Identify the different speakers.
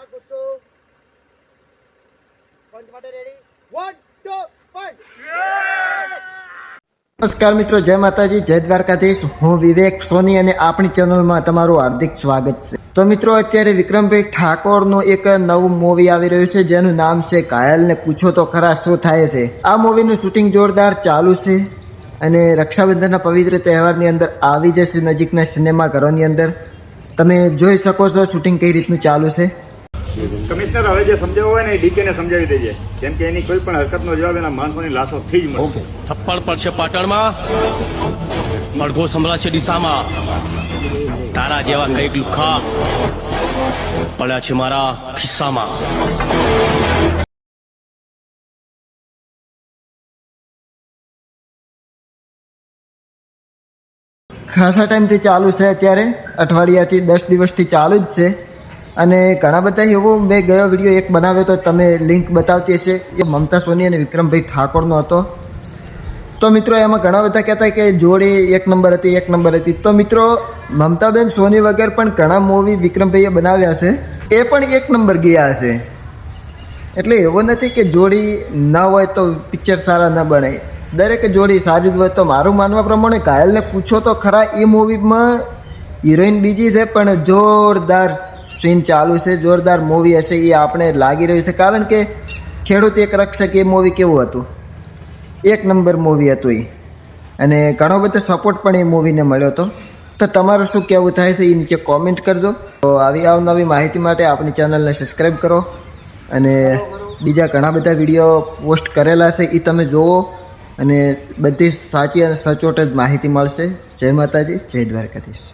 Speaker 1: નાખું છું. પંચ માટે રેડી 1 2 5. નમસ્કાર મિત્રો, જય માતાજી, જય દ્વારકાધીશ. હું વિવેક સોની અને આપણી ચેનલમાં તમારું હાર્દિક સ્વાગત છે. તો મિત્રો, અત્યારે વિક્રમભાઈ ઠાકોરનું એક નવું મૂવી આવી રહ્યું છે જેનું નામ છે ઘાયલ ને પૂછો તો ખરા શું થાય છે. આ મૂવીનું શૂટિંગ જોરદાર ચાલુ છે અને રક્ષાબંધનના પવિત્ર તહેવારની અંદર આવી જશે નજીકના સિનેમાઘરોની અંદર. તમે જોઈ શકો છો શૂટિંગ કઈ રીતનું ચાલુ છે.
Speaker 2: કમિશનર હવે જે સમજાવવું હોય ને એ ડીકે ને સમજાવી દેજે, કેમ કે એની કોઈ પણ હરકતનો જવાબ એના માણસોની લાશો થી જ મળે.
Speaker 3: થપ્પડ પડશે પાટણમાં, મળઘો સંભળાશે ડીસામાં. તારા જેવા કઈક લુખા પડ્યા છે મારા ખિસ્સામાં.
Speaker 1: ખાસા ટાઈમથી ચાલુ છે, અત્યારે અઠવાડિયાથી 10 દિવસથી ચાલુ જ છે. અને ઘણા બધા એવો મેં ગયો વિડીયો એક બનાવ્યો તો તમે લિંક બતાવતી હશે, એ મમતા સોની અને વિક્રમભાઈ ઠાકોરનો હતો. તો મિત્રો એમાં ઘણા બધા કહેતા કે જોડી 1 નંબર હતી 1 નંબર હતી. તો મિત્રો મમતાબેન સોની વગર પણ ઘણા મૂવી વિક્રમભાઈએ બનાવ્યા છે, એ પણ 1 નંબર ગયા હશે. એટલે એવું નથી કે જોડી ના હોય તો પિક્ચર સારા ન બને, દરેક જોડી સારી જ હોય. તો મારું માનવા પ્રમાણે ઘાયલને પૂછો તો ખરા એ મૂવીમાં હિરોઈન બીજી છે પણ જોરદાર સીન ચાલુ છે, જોરદાર મૂવી હશે એ આપણે લાગી રહ્યું છે. કારણ કે ખેડૂત એક રક્ષક એ મૂવી કેવું હતું, 1 નંબર મૂવી હતું એ, અને ઘણો બધો સપોર્ટ પણ એ મૂવીને મળ્યો હતો. તો તમારું શું કહેવું થાય છે એ નીચે કોમેન્ટ કરજો. તો આવી અવનવી માહિતી માટે આપણી ચેનલને સબસ્ક્રાઈબ કરો અને બીજા ઘણા બધા વિડીયો પોસ્ટ કરેલા છે એ તમે જુઓ અને બધી સાચી અને સચોટ જ માહિતી મળશે. જય માતાજી, જય દ્વારકાધીશ.